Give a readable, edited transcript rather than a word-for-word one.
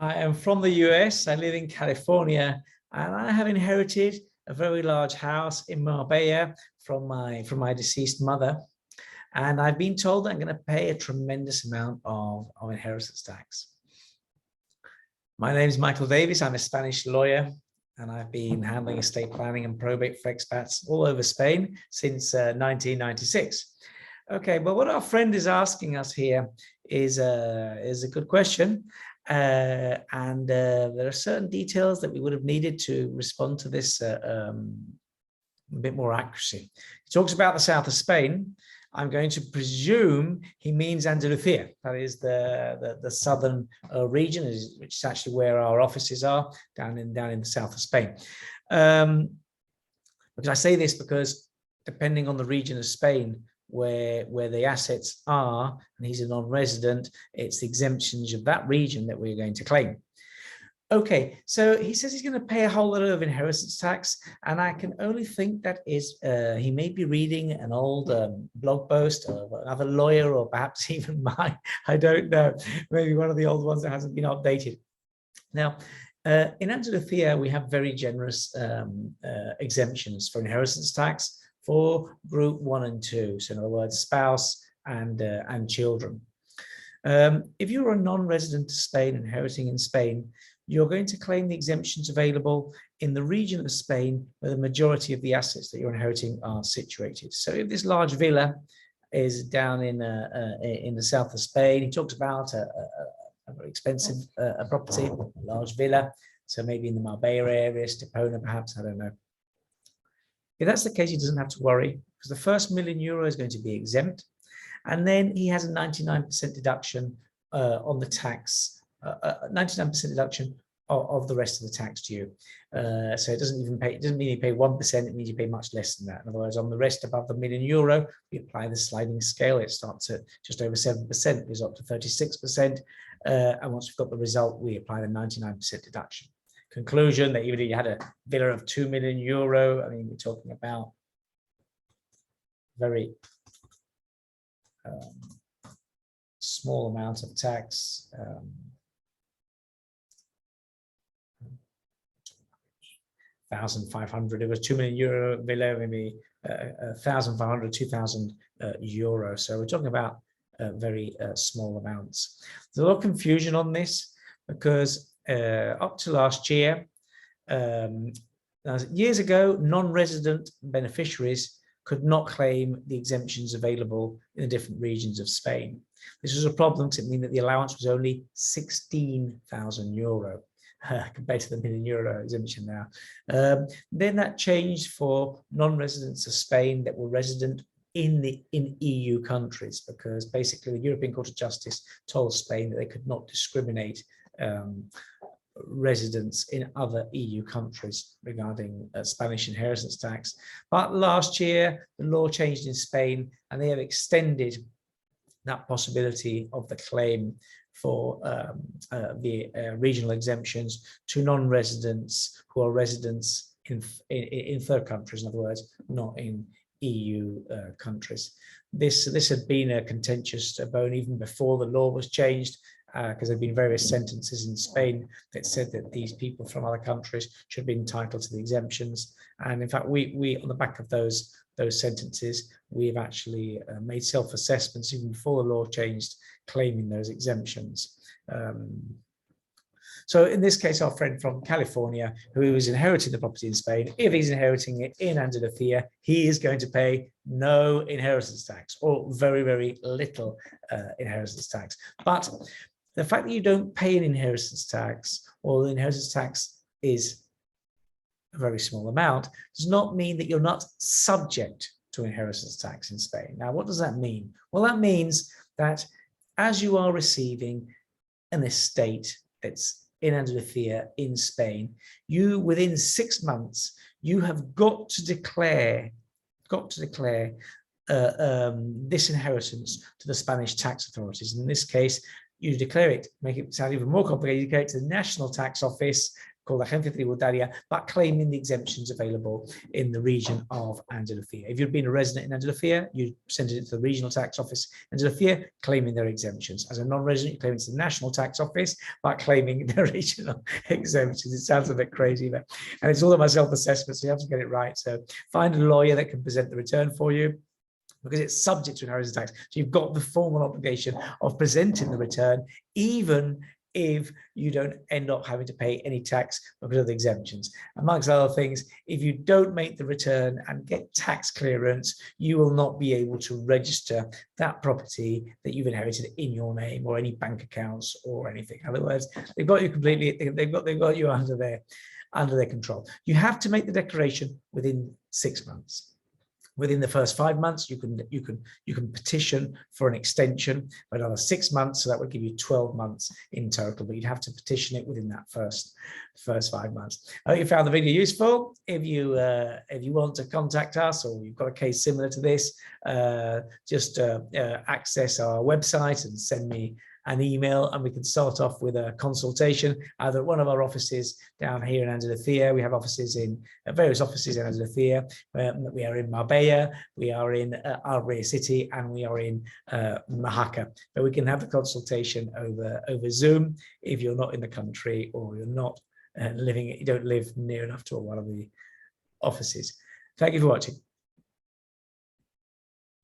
I am from the US. I live in California, and I have inherited a very large house in Marbella from my deceased mother. And I've been told that I'm going to pay a tremendous amount of inheritance tax. My name is Michael Davies. I'm a Spanish lawyer, and I've been handling estate planning and probate for expats all over Spain since 1996. Okay, but what our friend is asking us here is a good question. There are certain details that we would have needed to respond to this a bit more accuracy. He talks about the south of Spain. I'm going to presume he means Andalucía. That is the southern region, which is actually where our offices are, down in the south of Spain. Because I say this because depending on the region of Spain where the assets are, and he's a non-resident, it's the exemptions of that region that we're going to claim. Okay, so he says he's going to pay a whole lot of inheritance tax, and I can only think that is he may be reading an old blog post of another lawyer, or perhaps even mine. I don't know, maybe one of the old ones that hasn't been updated. Now, in Andalucía, we have very generous exemptions for inheritance tax for group 1 and 2. So in other words, spouse and children. If you're a non-resident of Spain inheriting in Spain, you're going to claim the exemptions available in the region of Spain where the majority of the assets that you're inheriting are situated. So if this large villa is down in the south of Spain, he talks about a very expensive property, a large villa, so maybe in the Marbella area, Stepona perhaps, I don't know. If that's the case, he doesn't have to worry, because the first €1,000,000 is going to be exempt, and then he has a 99% deduction on the tax, 99% deduction of the rest of the tax due. So it doesn't mean you pay 1%, it means you pay much less than that. In other words, on the rest above the €1,000,000, we apply the sliding scale. It starts at just over 7%, goes up to 36%. And once we've got the result, we apply the 99% deduction. Conclusion that even if you had a villa of €2,000,000, I mean, we're talking about very small amount of tax. €1,500. It was €2,000,000 villa, maybe 1,500, €2,000. So we're talking about very small amounts. There's a lot of confusion on this because up to last year, years ago, non-resident beneficiaries could not claim the exemptions available in the different regions of Spain. This was a problem to mean that the allowance was only €16,000 compared to the €1,000,000 exemption now. Then that changed for non-residents of Spain that were resident in EU countries, because basically the European Court of Justice told Spain that they could not discriminate residents in other EU countries regarding Spanish inheritance tax. But last year, the law changed in Spain, and they have extended that possibility of the claim for the regional exemptions to non-residents who are residents in third countries, in other words, not in EU countries. This had been a contentious bone even before the law was changed, because there have been various sentences in Spain that said that these people from other countries should be entitled to the exemptions. And in fact, we on the back of those sentences, we've actually made self-assessments even before the law changed, claiming those exemptions. So in this case, our friend from California, who is inheriting the property in Spain, if he's inheriting it in Andalucía, he is going to pay no inheritance tax, or very, very little inheritance tax. But the fact that you don't pay an inheritance tax, or the inheritance tax is a very small amount, does not mean that you're not subject to inheritance tax in Spain. Now, what does that mean? Well, that means that as you are receiving an estate that's in Andalucía in Spain, you within 6 months, you have got to declare this inheritance to the Spanish tax authorities. In this case, you declare it, make it sound even more complicated, you go to the National Tax Office, called Agencia Tributaria, but claiming the exemptions available in the region of Andalucía. If you'd been a resident in Andalucía, you send it to the regional tax office in Andalucía, claiming their exemptions. As a non-resident, you claim it to the national tax office, but claiming their regional exemptions. It sounds a bit crazy, but and it's all about self-assessment, so you have to get it right. So find a lawyer that can present the return for you, because it's subject to inheritance tax. So you've got the formal obligation of presenting the return, even if you don't end up having to pay any tax because of the exemptions. Amongst other things, if you don't make the return and get tax clearance, you will not be able to register that property that you've inherited in your name, or any bank accounts or anything. In other words, they've got you completely, they've got you under their control. You have to make the declaration within 6 months. Within the first 5 months, you can petition for an extension for another 6 months, so that would give you 12 months in total. But you'd have to petition it within that first 5 months. I hope you found the video useful. If you want to contact us, or you've got a case similar to this, just access our website and send me an email, and we can start off with a consultation either at one of our offices down here in Andalucía. We have offices in various offices in Andalucía. We are in Marbella, we are in Almería city, and we are in Mojacar. But we can have the consultation over Zoom if you're not in the country, or you're not you don't live near enough to one of the offices. Thank you for watching.